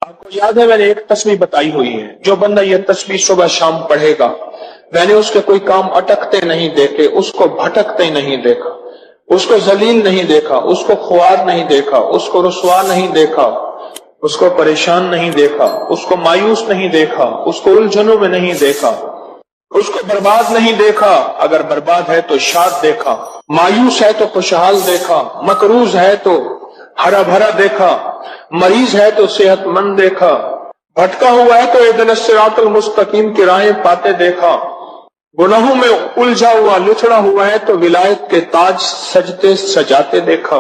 آپ کو یاد ہے میں نے ایک تسبیح بتائی ہوئی ہے، جو بندہ یہ تسبیح صبح شام پڑھے گا، میں نے اس کے کوئی کام اٹکتے نہیں دیکھے، اس کو بھٹکتے نہیں دیکھا، اس کو ذلیل نہیں دیکھا، اس کو خوار نہیں دیکھا، اس کو رسوا نہیں دیکھا، اس کو پریشان نہیں دیکھا، اس کو مایوس نہیں دیکھا، اس کو الجھنوں میں نہیں دیکھا، اس کو برباد نہیں دیکھا، اگر برباد ہے تو شاد دیکھا، مایوس ہے تو خوشحال دیکھا، مقروض ہے تو ہرا بھرا دیکھا، مریض ہے تو صحت مند دیکھا، بھٹکا ہوا ہے تو اہدنا الصراط المستقیم کی راہیں پاتے دیکھا، گناہوں میں الجھا ہوا لچڑا ہوا ہے تو ولایت کے تاج سجتے سجاتے دیکھا۔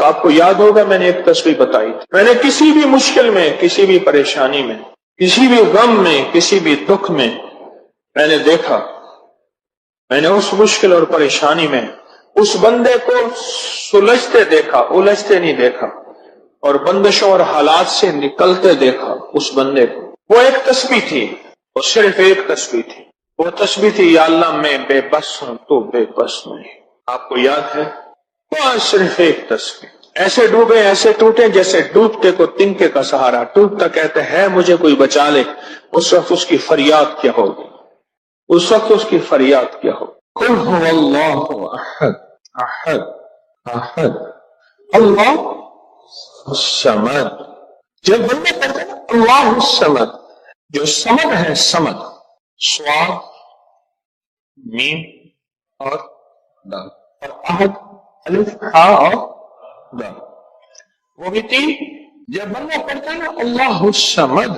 آپ کو یاد ہوگا میں نے ایک تسبیح بتائی تھی، میں نے کسی بھی مشکل میں، کسی بھی پریشانی میں، کسی بھی غم میں، کسی بھی دکھ میں میں نے دیکھا، میں نے اس مشکل اور پریشانی میں اس بندے کو سلجھتے دیکھا، الجھتے نہیں دیکھا، اور بندشوں اور حالات سے نکلتے دیکھا اس بندے کو۔ وہ ایک تسبیح تھی، وہ صرف ایک تسبیح تھی، وہ تسبیح تھی یا اللہ میں بے بس ہوں تو بے بس نہیں۔ آپ کو یاد ہے؟ وہ صرف ایک تسبیح، ایسے ڈوبے ایسے ٹوٹے جیسے ڈوبتے کو تنکے کا سہارا، ٹوٹتا کہتے ہے مجھے کوئی بچا لے، اس وقت اس کی فریاد کیا ہوگی، اس وقت اس کی فریاد کیا ہو؟ قل هو اللہ احد احد احد اللہ الصمد۔ جب بندے کہتے ہیں اللہ الصمد، جو صمد ہے، صمد صاد میم اور دال، اور احد الف ہا اور دال، وہ بھی تین۔ جب بندہ پڑھتا ہے نا اللہ الصمد،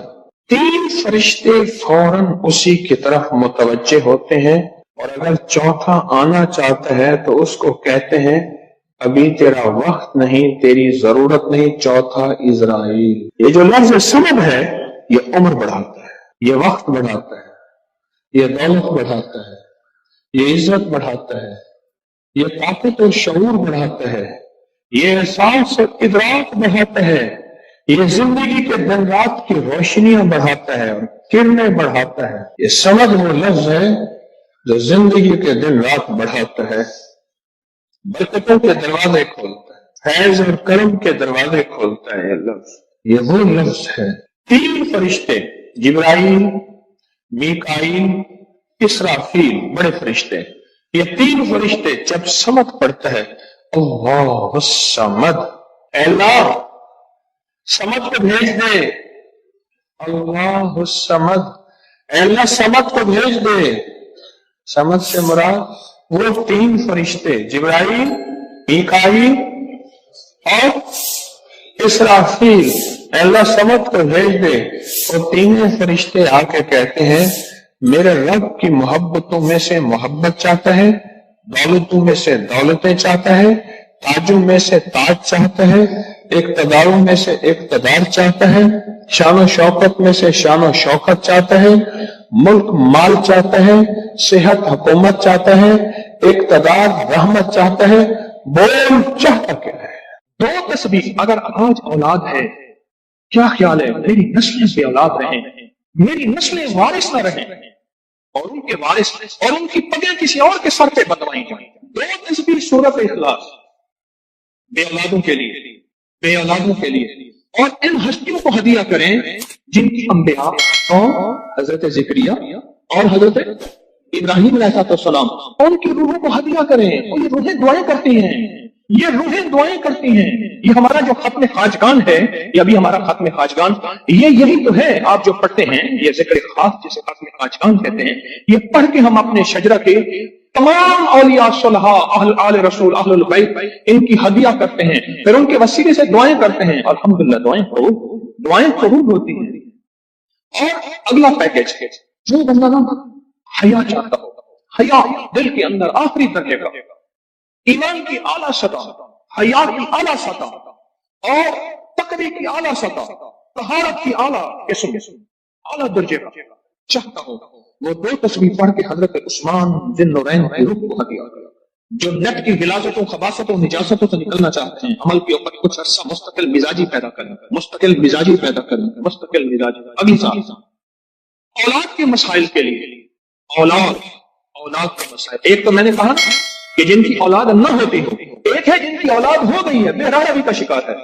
تین فرشتے فوراً اسی کی طرف متوجہ ہوتے ہیں، اور اگر چوتھا آنا چاہتا ہے تو اس کو کہتے ہیں ابھی تیرا وقت نہیں، تیری ضرورت نہیں، چوتھا اسرائیل۔ یہ جو لفظ سمد ہے یہ عمر بڑھاتا ہے، یہ وقت بڑھاتا ہے، یہ دولت بڑھاتا ہے، یہ عزت بڑھاتا ہے، یہ طاقت اور شعور بڑھاتا ہے، یہ احساس اور ادراک بڑھاتا ہے، یہ زندگی کے دن رات کی روشنیاں بڑھاتا ہے اور کرنیں بڑھاتا ہے۔ یہ سمجھ وہ لفظ ہے جو زندگی کے دن رات بڑھاتا ہے، برکتوں کے دروازے کھولتا ہے، فیض اور کرم کے دروازے کھولتا ہے۔ یہ لفظ، یہ وہ لفظ ہے۔ تین فرشتے، جبرائیل، میکائیل، اسرافیل، بڑے فرشتے، یہ تین فرشتے جب سمد پڑھتا ہے اللہ الصمد، اے اللہ سمد کو بھیج دے، اللہ الصمد، اے اللہ سمد کو بھیج دے۔ سمد سے مراد وہ تین فرشتے جبرائیل، میکائیل اور اسرافیل، اے اللہ سمد کو بھیج دے۔ اور تینوں فرشتے آ کے کہتے ہیں میرے رب کی محبتوں میں سے محبت چاہتا ہے، دولتوں میں سے دولتیں چاہتا ہے، تاجوں میں سے تاج چاہتا ہے، اقتداروں میں سے اقتدار چاہتا ہے، شان و شوکت میں سے شان و شوکت چاہتا ہے، ملک مال چاہتا ہے، صحت حکومت چاہتا ہے، اقتدار رحمت چاہتا ہے۔ بول چاہتا کیا ہے؟ دو تسبیح۔ اگر آج اولاد ہے، کیا خیال ہے میری نسلیں بے اولاد رہیں، میری نسلیں وارث نہ رہیں، اور ان کے وارث اور ان کی پگیں کسی اور کے سر پہ بندوائی جائیں۔ دو تسبیح سورۃ اخلاص، بے اولادوں کے لیے، بے اولادوں کے لیے، اور ان ہستیوں کو ہدیہ کریں جن کی انبیاء اور حضرت زکریا اور حضرت ابراہیم علیہ السلام، ان کی روحوں کو ہدیہ کریں۔ اور یہ روحیں دعائیں کرتی ہیں، یہ روحیں دعائیں کرتی ہیں۔ یہ ہمارا جو ختم خواجگان ہے، یہ ابھی ہمارا ختم خواجگان، یہ یہی تو ہے آپ جو پڑھتے ہیں، یہ ذکر خاص جسے ختم خواجگان کہتے ہیں۔ یہ پڑھ کے ہم اپنے شجرہ کے تمام اولیاء صلحاء، اہل آل رسول، اہل البیت، ان کی ہدیہ کرتے ہیں، پھر ان کے وسیلے سے دعائیں کرتے ہیں۔ الحمدللہ دعائیں قبول ہوتی ہیں۔ اور اگلا پیکج ہے، جو بندہ نا حیا چاہتا ہو، حیا دل کے اندر آخری درجے کا، ایمان کی اعلیٰ سطح، حیا کی اعلیٰ سطح، اور تقوی کی اعلیٰ سطح، طہارت کی اعلیٰ قسم، اعلیٰ درجے کا چاہتا ہو، وہ دو تسبیح پڑھ کے حضرت عثمان ذی النورین کی روح کو ہدیہ کرے۔ جو نیٹ کی غلاظتوں، خباثتوں، نجاستوں سے نکلنا چاہتے ہیں، عمل کے اوپر کچھ عرصہ مستقل مزاجی پیدا کریں، مستقل مزاجی پیدا کریں، مستقل مزاجی۔ اگلی سال اولاد کے مسائل کے لیے، اولاد کے مسائل، ایک تو میں نے کہا کہ جن کی اولاد نہ ہوتی ہو، ایک ہے جن کی اولاد ہو گئی ہے، بے روی کا شکار ہے،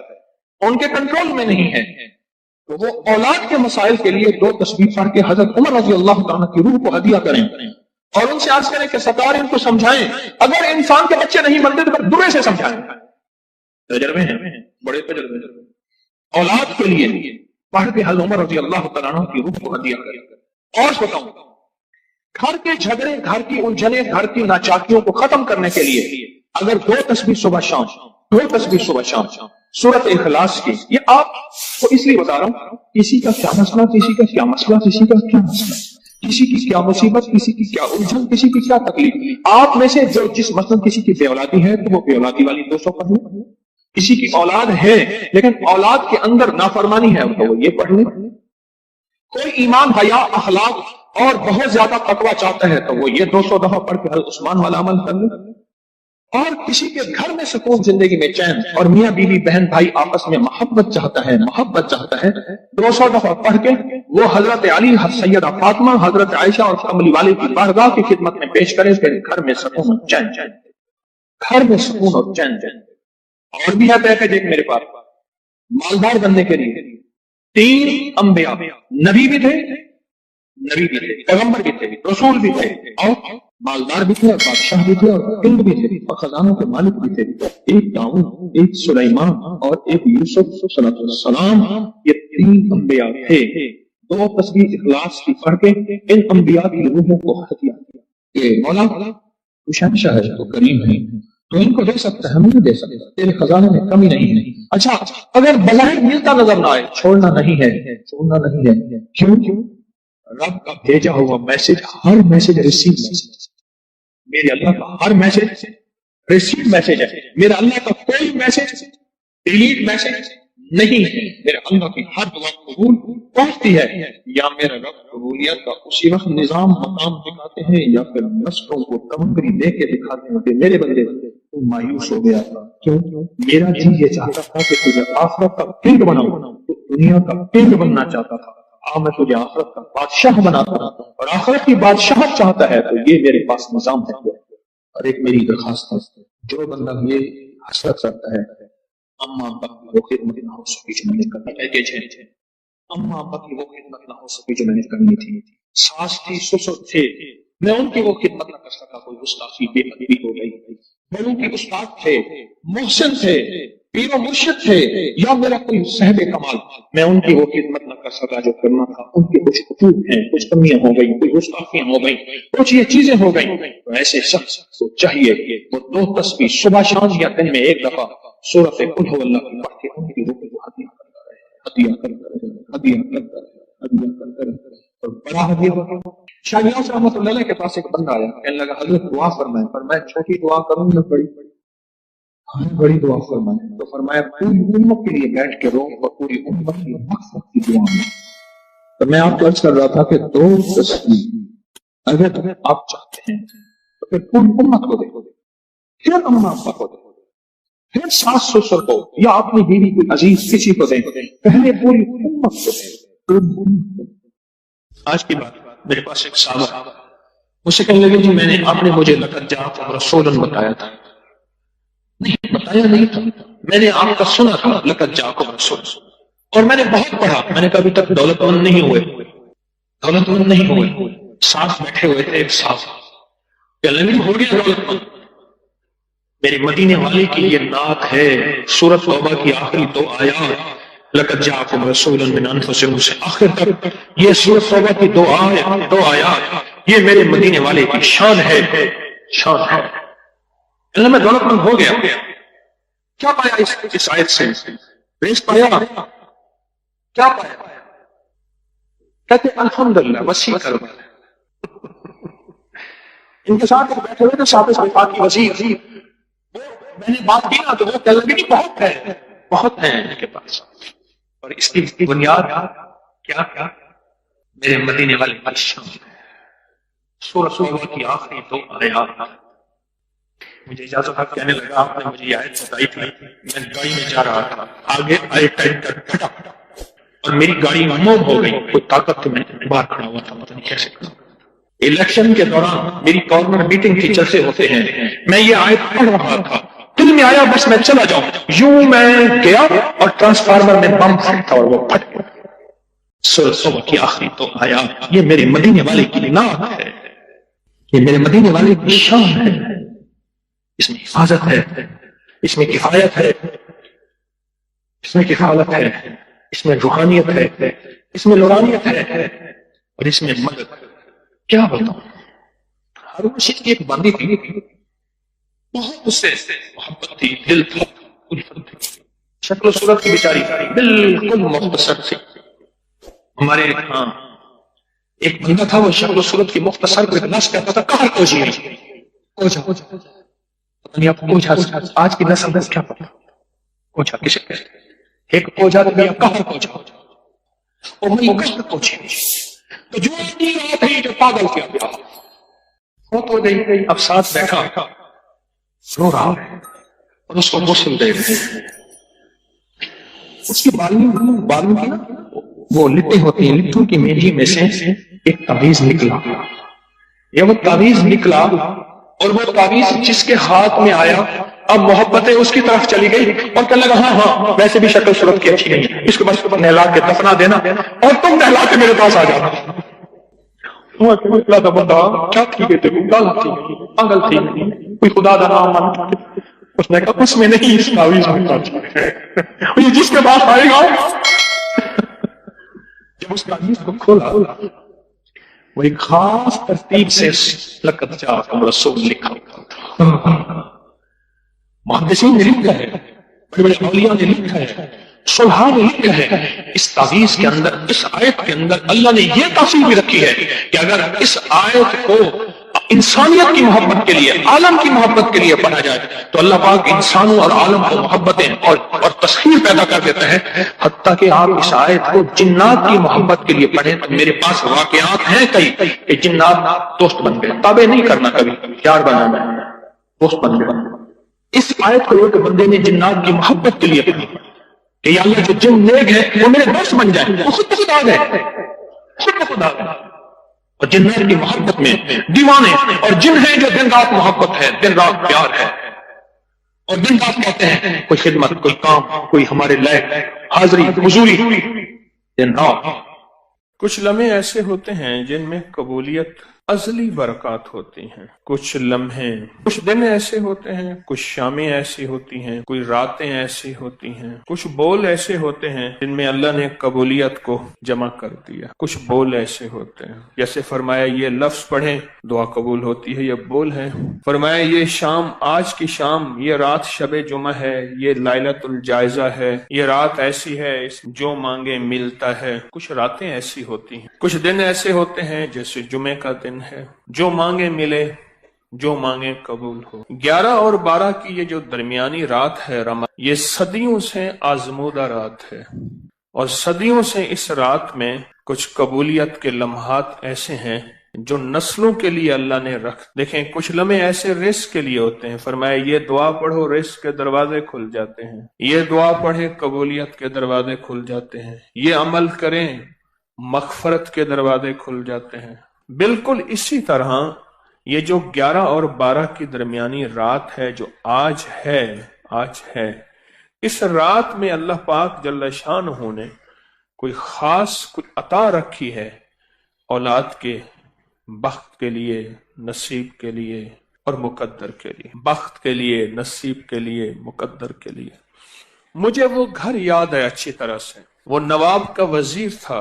ان کے کنٹرول میں نہیں ہے، تو وہ اولاد کے مسائل کے لیے 2 تسبیح پڑھ کے حضرت عمر رضی اللہ تعالیٰ کی روح کو ہدیہ کریں اور ان سے عرض کریں کہ سرکار ان کو سمجھائیں، اگر انسان کے بچے نہیں بنتے تو درے سے سمجھائیں۔ تجربے ہیں، بڑے تجربے ہیں۔ اولاد کے لیے پڑھ کے حضرت عمر رضی اللہ تعالیٰ کی روح کو ہدیہ کریں۔ اور بتاؤں، گھر کے جھگڑے، گھر کی الجھنیں، گھر کی ناچاکیوں کو ختم کرنے کے لیے اگر 2 تسبیح صبح شام، 2 تسبیح صبح شام سورۃ اخلاص کی، یہ آپ کو اس لیے بتا رہا ہوں، کسی کا کیا مسئلہ، کسی کا کیا مسئلہ، کسی کا کیا مسئلہ، کسی کی کیا مصیبت، کسی کی کیا الجھن، کسی کی کیا تکلیف، آپ میں سے جو جس مثلا کسی کی بے اولادی ہے تو وہ بے اولادی والی 200 پڑھ لیں، کسی کی اولاد ہے لیکن اولاد کے اندر نافرمانی ہے تو وہ یہ پڑھ لیں، کوئی ایمان حیا اخلاق اور بہت زیادہ تقوی چاہتا ہے تو وہ یہ 200 دفعہ پڑھ کے حضرت عثمان والا عمل کر لیں، اور کسی کے گھر میں سکون، زندگی میں چین، اور میاں بیوی بہن بھائی آپس میں محبت چاہتا ہے، محبت چاہتا ہے، 200 دفعہ پڑھ کے وہ حضرت علی، سیدہ فاطمہ، حضرت عائشہ اور کملی والے کی بارگاہ کی خدمت میں پیش کرے، پھر گھر میں سکون اور چین، گھر میں سکون اور چین۔ اور بھی ہے پیکج ایک میرے پاس، مالدار بننے کے لیے 3 انبیاء، نبی بھی تھے، پیغمبر بھی تھے، رسول بھی تھے، اور مالدار بھی تھے، اور بادشاہ بھی تھے، اور کنگ بھی تھے، اور خزانوں کے مالک بھی تھے، ایک داؤد، ایک سلیمان اور ایک یوسف صلی اللہ علیہ وسلم، یہ 3 انبیاء تھے۔ 2 تسبیح اخلاص کی پڑھ کے ان انبیاء کی روحوں کو ہدیہ کیا کہ مولا تو شہنشاہ ہے، تو کریم ہے، تو ان کو دے سکتا ہے، ہمیں نہیں دے سکتا، تیرے خزانے میں کمی نہیں ہے۔ اچھا اگر بظاہر ملتا نظر نہ آئے، چھوڑنا نہیں ہے، چھوڑنا نہیں ہے، کیوں؟ رب کا بھیجا ہوا میسج، ہر میسج ریسیو میسج، میرے اللہ کا ہر میسج ریسیو میسج ہے، میرا اللہ کا کوئی میسج ڈیلیٹ میسج نہیں ہے، میرے اللہ کی ہر دعا قبول پہنچتی ہے، یا میرا رب قبولیت کا اسی وقت نظام مقام دکھاتے ہیں، یا پھر نسلوں کو تمغری دے کے دکھاتے ہیں کہ میرے بندے تو مایوس ہو گیا، کیوں؟ میرا جی یہ چاہتا تھا کہ تجھے آخرت کا کنگ بناؤں، تو دنیا کا کنگ بننا چاہتا تھا، میں تجھے آخرت کا بادشاہ بناتا ہوں، اور آخرت کی بادشاہت چاہتا ہے تو یہ میرے پاس نظام ہے۔ اور ایک میری درخواست ہے، جو بندہ یہ حسرت کرتا ہے اما ابا کی وہ خدمت نہ ہو سکی جو میں نے کرنی تھی، اما ابا کی وہ خدمت نہ ہو سکی جو میں نے کرنی تھی، ساس تھی، سسر تھے، میں ان کی وہ خدمت نہ کر سکا، کوئی گستاخی بے ادبی ہو گئی، بڑوں کے استاد تھے، محسن تھے، پیر و مرشد تھے، یا میرا کوئی صاحب کمال، میں ان کی وہ خدمت نہ کر سکا جو کرنا تھا، ان کے کچھ خطوط ہیں، کچھ کمیاں ہو گئی، کچھ گستاخیاں ہو گئی، کچھ یہ چیزیں ہو گئی، تو ایسے شخص کو چاہیے وہ 2 تسبیح صبح شام یا دن میں 1 دفعہ سورۃ قل هو اللہ کی پڑھ کے ان کی روح کو ہدیہ کرتا رہے، ہدیہ کرتا رہے، ہدیہ کرتا رہے، ہدیہ کرتا رہے، اور بڑا ہدیہ ہوگا۔ شاہ نیاز رحمۃ اللہ علیہ کے پاس ایک بندہ آیا، کہنے لگا حضرت دعا فرمائیں، فرمایا چھوٹی دعا کروں یا بڑی؟ بڑی دعا فرمائیں، تو فرمایا پوری امت کے لیے بیٹھ کے رو، اور پوری امت کی مغفرت کی دعا میں۔ تو میں آپ کو عرض کر رہا تھا کہ 2 تسبیح اگر آپ چاہتے ہیں تو پھر پوری امت کو دے، پھر اماں ابا کو دے، پھر ساس سسر کو، یا اپنی بیوی کو، عزیز کسی کو دیں، پہلے پوری امت کو دیں۔ آج کی بات، میرے پاس ایک صحابہ مجھ سے کہنے لگے جی میں نے، آپ نے مجھے لقد جاءکم رسول بتایا تھا، نہیں بتایا نہیں تھا، میں نے آپ کا سنا تھا لقد جاءکم رسول، اور میں نے بہت پڑھا، میں نے کبھی تک دولت مند نہیں ہوئے، دولت مند نہیں ہوئے، ساتھ بیٹھے ہوئے تھے ایک صاحب، ہو گیا دولت مند، میرے مدینے والے کی یہ نعت ہے، سورۃ توبہ کی آخری 2 آیات، لقد جاءکم رسول من انفسکم سے آخر تک، یہ سورۃ توبہ کی 2 آیات، یہ میرے مدینے والے کی شان ہے، شان ہے۔ اللہ میں دولت مند ہو گیا، کیا پایا اس آیت سے؟ ریس پایا، کیا پایا؟ کہتے الحمدللہ وسیع کرو۔ ان کے ساتھ بیٹھے ہوئے تھے صاحب وفاقی وزیر، میں نے بات کی نا تو وہ کہنے لگے کہ بہت ہے، بہت ہیں ان کے پاس، اور اس کی بنیاد کیا؟ میرے مدینے والے کی شان ہے۔ سورۃ توبہ کی آخری 2 آیات۔ مجھے اجازت ہے، کہنے لگا آپ نے مجھے یہ آیت بتائی تھی، میں گاڑی میں جا رہا تھا، آگے آئے ٹینکر پھٹا اور میری گاڑی موم ہو گئی، کوئی طاقت تھی، میں باہر کھڑا ہوا تھا، پتہ نہیں کیسے کھڑا۔ الیکشن کے دوران میری کارنر میٹنگ کی جلسے ہوتے ہیں، میں یہ آیت پڑھ رہا تھا، دل میں آیا بس میں چلا جاؤں، یوں میں گیا اور ٹرانسفارمر میں بم پھٹا اور وہ پھٹ گیا۔ سورۃ توبہ کی آخری تو آیات، یہ میرے مدینے والے کی نعت ہے، یہ میرے مدینے والے کی شان ہے، اس میں حفاظت ہے، اس میں کفایت ہے، اس میں کفالت ہے، اس میں روحانیت ہے، اس میں نورانیت ہے، اور اس میں مدد۔ کیا بتاؤں، ہارون رشید کی ایک باندی تھی، بہت اس سے محبت تھی، دل تھا، الفت تھی، شکل و صورت کی بیچاری بالکل مختصر تھی۔ ہمارے ہاں ایک بندہ تھا، وہ شکل و صورت کی مختصر کو اتنا کہتا تھا کہاں کوجی ہے، کوجا، پتہ نہیں آپ کوجا آج کی نسل کو کیا پتا کوجا کسے کہتے ہیں؟ ایک کوجا تو بھی آپ کہاں کوجا، اور میں کہاں کوجی تو جو اتنی رات ہے جو پاگل کیا گیا وہ تو گئی، اب ساتھ بیٹھا رو رہا ہے اور اس کو غسل دے رہے، اس کی بالوں کی نا وہ لٹیں ہوتی ہیں، لٹوں کی میجی میں سے ایک تعویذ نکلا، یہ وہ تعویذ نکلا اور وہ تعویذ جس کے ہاتھ میں آیا اب محبتیں اس کی طرف چلی گئی اور کہنے لگا ہاں ویسے بھی شکل صورت کی اچھی نہیں، اس کو بس نہلا کے دفنا دینا اور تم نہلا کے میرے پاس آ جانا۔ بندہ کیا تھی تھی پاگل تھی، کوئی خدا دا نام مانتا، اس نے کہا اس میں نہیں، اس تعویذ میں جس کے پاس آئے گا جب اس تعویذ کو کھولا وہ ایک خاص ترتیب سے لقد جاءکم رسول لکھا ہوا تھا۔ محدثین نے لکھا ہے، بڑے بڑے اولیاء نے لکھا ہے، صلحاء نے لکھا ہے، اس تعویذ کے اندر، اس آیت کے اندر اللہ نے یہ تاثیر بھی رکھی ہے کہ اگر اس آیت کو انسانیت کی محبت کے لیے، عالم کی محبت کے لیے پڑھا جائے تو اللہ پاک انسانوں اور عالم کو محبتیں اور تسخیر پیدا کر دیتا ہے، حتیٰ کہ آپ اس آیت کو جنات کی محبت کے لیے پڑھیں تو میرے پاس واقعات ہیں کئی کہ جنات دوست بن گئے، تابع نہیں کرنا، کبھی یار بنانا، دوست بن گئے۔ اس آیت کو ایک بندے نے جنات کی محبت کے لیے پڑھی کہ یا اللہ جو جن نیک ہے وہ میرے دوست بن جائیں، وہ خود بخود آ گئے، خود بخود آ گئے، اور جنات کی محبت میں دیوانے، اور جن ہیں جو دن رات محبت ہے، دن رات پیار ہے، اور دن رات کہتے ہیں کوئی خدمت، کوئی کام، کوئی ہمارے لائق حاضری حضوری، دن رات۔ کچھ لمحے ایسے ہوتے ہیں جن میں قبولیت ازلی برکات ہوتی ہیں، کچھ لمحے، کچھ دن ایسے ہوتے ہیں، کچھ شامیں ایسی ہوتی ہیں، کوئی راتیں ایسی ہوتی ہیں، کچھ بول ایسے ہوتے ہیں جن میں اللہ نے قبولیت کو جمع کر دیا، کچھ بول ایسے ہوتے ہیں جیسے فرمایا یہ لفظ پڑھیں دعا قبول ہوتی ہے، یہ بول ہے، فرمایا یہ شام، آج کی شام، یہ رات شب جمعہ ہے، یہ لیلۃ الجائزہ ہے، یہ رات ایسی ہے جو مانگے ملتا ہے، کچھ راتیں ایسی ہوتی ہیں، کچھ دن ایسے ہوتے ہیں جیسے جمعے کا دن ہے، جو مانگے ملے، جو مانگے قبول ہو۔ 11 اور 12 کی یہ جو درمیانی رات ہے رمضان، یہ صدیوں سے آزمودہ رات ہے، اور صدیوں سے اس رات میں کچھ قبولیت کے لمحات ایسے ہیں جو نسلوں کے لیے اللہ نے دیکھیں کچھ لمحے ایسے رزق کے لیے ہوتے ہیں، فرمایا یہ دعا پڑھو رزق کے دروازے کھل جاتے ہیں، یہ دعا پڑھیں قبولیت کے دروازے کھل جاتے ہیں، یہ عمل کریں مغفرت کے دروازے کھل جاتے ہیں۔ بالکل اسی طرح یہ جو 11 اور 12 کی درمیانی رات ہے جو آج ہے، اس رات میں اللہ پاک جل شانہ نے کوئی خاص کوئی عطا رکھی ہے اولاد کے، بخت کے لیے، نصیب کے لیے اور مقدر کے لیے، بخت کے لیے، نصیب کے لیے، مقدر کے لیے۔ مجھے وہ گھر یاد ہے اچھی طرح سے، وہ نواب کا وزیر تھا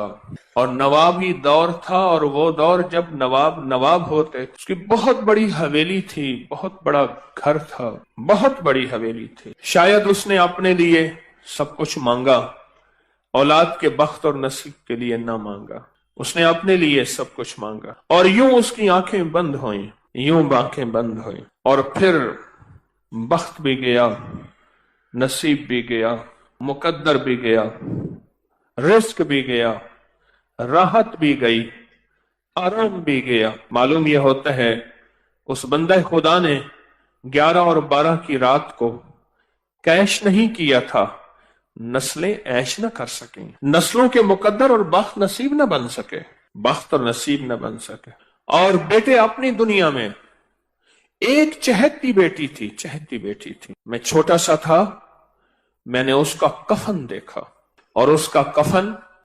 اور نوابی دور تھا، اور وہ دور جب نواب ہوتے، اس کی بہت بڑی حویلی تھی، بہت بڑا گھر تھا، بہت بڑی حویلی تھی۔ شاید اس نے اپنے لیے سب کچھ مانگا، اولاد کے بخت اور نصیب کے لیے نہ مانگا، اس نے اپنے لیے سب کچھ مانگا، اور یوں اس کی آنکھیں بند ہوئیں، یوں آنکھیں بند ہوئیں، اور پھر بخت بھی گیا، نصیب بھی گیا، مقدر بھی گیا، رزق بھی گیا، راحت بھی گئی، آرام بھی گیا۔ معلوم یہ ہوتا ہے اس بندہ خدا نے 11 اور 12 کی رات کو کیش نہیں کیا تھا، نسلیں عیش نہ کر سکیں، نسلوں کے مقدر اور بخت نصیب نہ بن سکے، بخت اور نصیب نہ بن سکے۔ اور بیٹے اپنی دنیا میں ایک چہتی بیٹی تھی، میں چھوٹا سا تھا، میں نے اس کا کفن دیکھا، اور اس کا کفن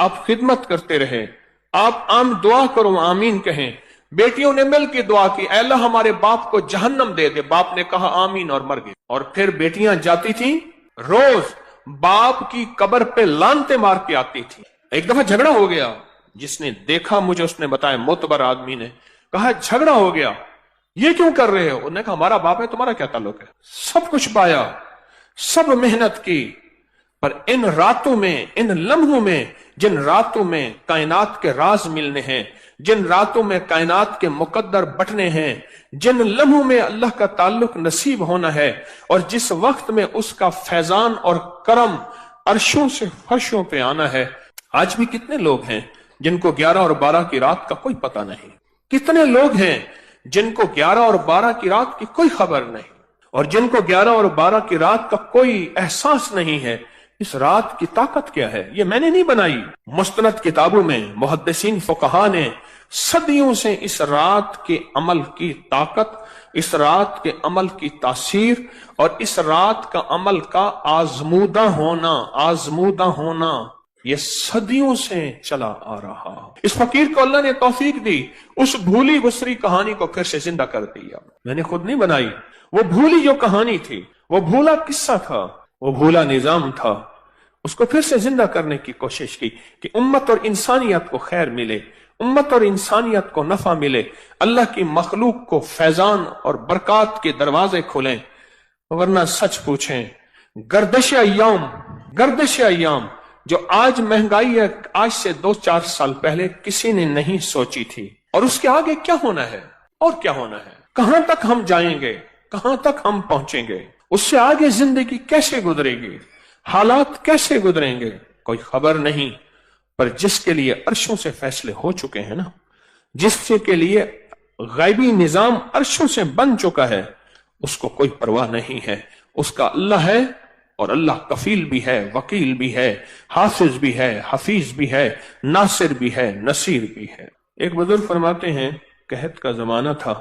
آپ خدمت کرتے رہے, آپ عام دعا کرو, آمین کہیں. بیٹیوں نے مل کے دعا کی, اے اللہ ہمارے باپ کو جہنم دے دے. باپ نے کہا آمین اور مر گئے. اور پھر بیٹیاں جاتی تھیں روز باپ کی قبر پہ لانتے مار کے آتی تھی. ایک دفعہ جھگڑا ہو گیا, جس نے دیکھا مجھے اس نے بتایا, معتبر آدمی نے کہا جھگڑا ہو گیا, یہ کیوں کر رہے ہو؟ انہوں نے کہا ہمارا باپ ہے, تمہارا کیا تعلق ہے؟ سب کچھ پایا, سب محنت کی, پر ان راتوں میں, ان لمحوں میں, جن راتوں میں کائنات کے راز ملنے ہیں, جن راتوں میں کائنات کے مقدر بٹنے ہیں, جن لمحوں میں اللہ کا تعلق نصیب ہونا ہے, اور جس وقت میں اس کا فیضان اور کرم عرشوں سے فرشوں پہ آنا ہے. آج بھی کتنے لوگ ہیں جن کو 11 اور 12 کی رات کا کوئی پتہ نہیں, کتنے لوگ ہیں جن کو 11 اور 12 کی رات کی کوئی خبر نہیں, اور جن کو 11 اور 12 کی رات کا کوئی احساس نہیں ہے. اس رات کی طاقت کیا ہے؟ یہ میں نے نہیں بنائی, مستند کتابوں میں محدثین فقہا نے صدیوں سے اس رات کے عمل کی طاقت, اس رات کے عمل کی تاثیر, اور اس رات کا عمل کا آزمودہ ہونا یہ صدیوں سے چلا آ رہا. اس فقیر کو اللہ نے توفیق دی, اس بھولی بسری کہانی کو پھر سے زندہ کر دیا. میں نے خود نہیں بنائی, وہ بھولی جو کہانی تھی, وہ بھولا قصہ تھا, وہ بھولا نظام تھا, اس کو پھر سے زندہ کرنے کی کوشش کی کہ امت اور انسانیت کو خیر ملے, امت اور انسانیت کو نفع ملے, اللہ کی مخلوق کو فیضان اور برکات کے دروازے کھلیں. ورنہ سچ پوچھیں, گردش ایام جو آج مہنگائی ہے, آج سے 2-4 سال پہلے کسی نے نہیں سوچی تھی. اور اس کے آگے کیا ہونا ہے, اور کیا ہونا ہے, کہاں تک ہم جائیں گے, کہاں تک ہم پہنچیں گے, اس سے آگے زندگی کیسے گزرے گی, حالات کیسے گزریں گے, کوئی خبر نہیں. پر جس کے لیے عرشوں سے فیصلے ہو چکے ہیں نا, جس کے لیے غیبی نظام عرشوں سے بن چکا ہے, اس کو کوئی پرواہ نہیں ہے. اس کا اللہ ہے, اور اللہ کفیل بھی ہے, وکیل بھی ہے, حافظ بھی ہے, حفیظ بھی ہے, ناصر بھی ہے, نصیر بھی ہے. ایک بزرگ فرماتے ہیں, قحط کا زمانہ تھا,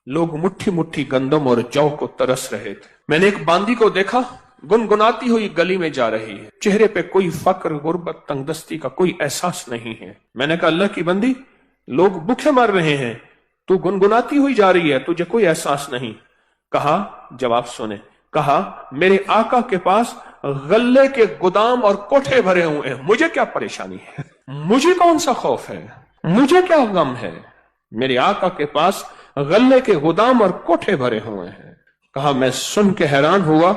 لوگ مٹھی مٹھی گندم اور جو کو ترس رہے تھے. میں نے ایک باندی کو دیکھا, گنگناتی ہوئی گلی میں جا رہی ہے, چہرے پہ کوئی فقر, غربت, تنگ دستی کا کوئی احساس نہیں ہے. میں نے کہا اللہ کی بندی, لوگ بھوکے مر رہے ہیں, تو گنگناتی ہوئی جا رہی ہے, تجھے کوئی احساس نہیں. کہا, جواب سنے, کہا میرے آقا کے پاس غلے کے گودام اور کوٹھے بھرے ہوئے ہیں, مجھے کیا پریشانی ہے, مجھے کون سا خوف ہے, مجھے کیا غم ہے, میرے آقا کے پاس غلے کے گودام اور کوٹھے بھرے ہوئے ہیں. کہا میں سن کے حیران ہوا,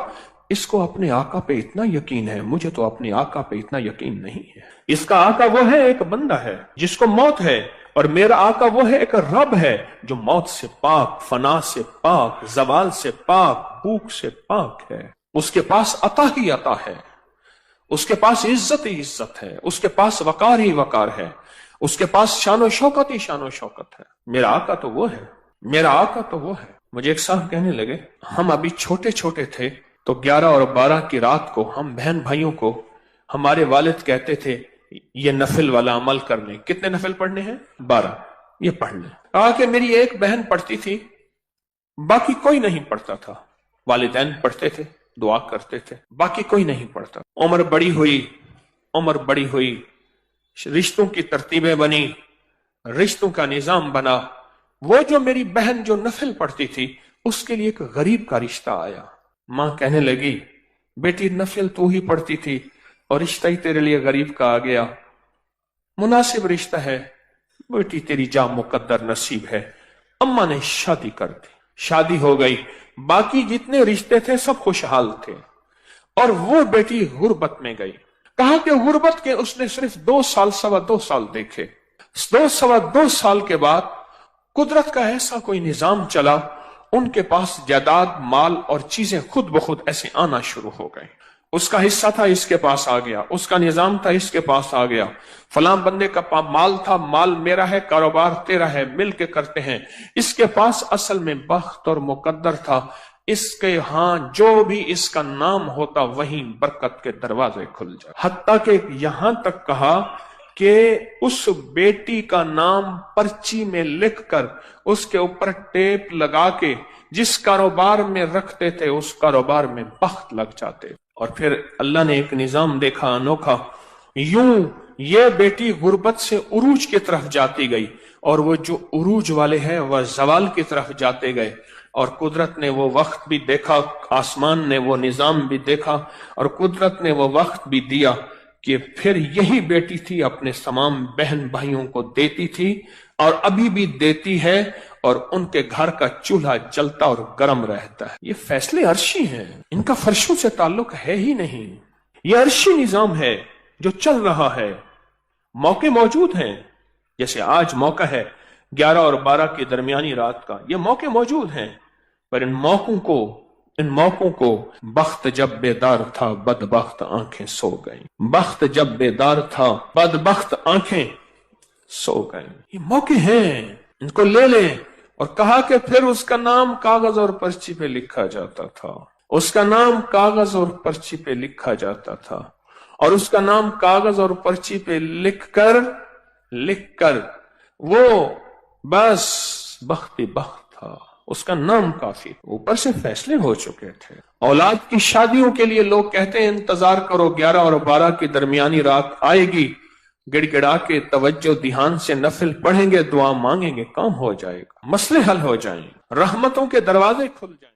اس کو اپنے آقا پہ اتنا یقین ہے, مجھے تو اپنے آقا پہ اتنا یقین نہیں ہے. اس کا آقا وہ ہے, ایک بندہ ہے جس کو موت ہے, اور میرا آقا وہ ہے, ایک رب ہے جو موت سے پاک, فنا سے پاک, زوال سے پاک, بھوک سے پاک ہے. اس کے پاس عطا ہی عطا ہے, اس کے پاس عزت ہی عزت ہے, اس کے پاس وقار ہی وقار ہے, اس کے پاس شان و شوکت ہی شان و شوکت ہے. میرا آقا تو وہ ہے, میرا آقا تو وہ ہے. مجھے ایک صاحب کہنے لگے, ہم ابھی چھوٹے چھوٹے تھے تو 11 اور 12 کی رات کو ہم بہن بھائیوں کو ہمارے والد کہتے تھے یہ نفل والا عمل کر لیں. کتنے نفل پڑھنے ہیں؟ 12, یہ پڑھ لیں. کہا کہ میری ایک بہن پڑھتی تھی, باقی کوئی نہیں پڑھتا تھا. والدین پڑھتے تھے, دعا کرتے تھے, باقی کوئی نہیں پڑھتا. عمر بڑی ہوئی, رشتوں کی ترتیبیں بنی, رشتوں کا نظام بنا. وہ جو میری بہن جو نفل پڑھتی تھی, اس کے لیے ایک غریب کا رشتہ آیا. ماں کہنے لگی, بیٹی نفل تو ہی پڑھتی تھی اور رشتہ ہی تیرے لیے غریب کا آ گیا, مناسب رشتہ ہے, بیٹی تیری جا مقدر نصیب ہے. اماں نے شادی کر دی, شادی ہو گئی. باقی جتنے رشتے تھے سب خوشحال تھے, اور وہ بیٹی غربت میں گئی. کہا کہ غربت کے اس نے صرف 2 سال 2.25 سال دیکھے. 2 سال کے بعد قدرت کا ایسا کوئی نظام چلا, ان کے پاس جائیداد, مال اور چیزیں خود بخود ایسے آنا شروع ہو گئے. اس کا حصہ تھا, اس کے پاس آ گیا, اس کا نظام تھا, اس کے پاس آ گیا. فلاں بندے کا مال تھا, مال میرا ہے, کاروبار تیرا ہے, مل کے کرتے ہیں. اس کے پاس اصل میں بخت اور مقدر تھا. اس کے ہاں جو بھی اس کا نام ہوتا وہیں برکت کے دروازے کھل جائے. حتیٰ کہ یہاں تک کہا کہ اس بیٹی کا نام پرچی میں لکھ کر اس کے اوپر ٹیپ لگا کے جس کاروبار میں رکھتے تھے اس کاروبار میں بخت لگ جاتے. اور پھر اللہ نے ایک نظام دیکھا انوکھا, یہ بیٹی غربت سے عروج کی طرف جاتی گئی، اور وہ جو عروج والے ہیں وہ زوال کی طرف جاتے گئے، اور قدرت نے وہ وقت بھی دیکھا، آسمان نے وہ نظام بھی دیکھا، اور قدرت نے وہ وقت بھی دیا کہ پھر یہی بیٹی تھی اپنے تمام بہن بھائیوں کو دیتی تھی، اور ابھی بھی دیتی ہے، اور ان کے گھر کا چولہا جلتا اور گرم رہتا ہے۔ یہ فیصلے عرشی ہیں، ان کا فرشوں سے تعلق ہے ہی نہیں۔ یہ عرشی نظام ہے جو چل رہا ہے۔ موقع موجود ہیں، جیسے آج موقع ہے 11 اور 12 کی درمیانی رات کا، یہ موقع موجود ہیں، پر ان موقعوں کو بخت جب بیدار تھا بدبخت آنکھیں سو گئیں۔ بخت جب بیدار تھا بدبخت آنکھیں سو گئیں۔ یہ موقع ہیں، ان کو لے لیں۔ اور کہا کہ پھر اس کا نام کاغذ اور پرچی پہ لکھا جاتا تھا، اس کا نام کاغذ اور پرچی پہ لکھا جاتا تھا، اور اس کا نام کاغذ اور پرچی پہ لکھ کر وہ بس بخت تھا، اس کا نام کافی، اوپر سے فیصلے ہو چکے تھے۔ اولاد کی شادیوں کے لیے لوگ کہتے ہیں انتظار کرو 11 اور 12 کی درمیانی رات آئے گی، گڑ گڑا کے توجہ دھیان سے نفل پڑھیں گے، دعا مانگیں گے، کام ہو جائے گا، مسئلے حل ہو جائیں گے، رحمتوں کے دروازے کھل جائیں گے۔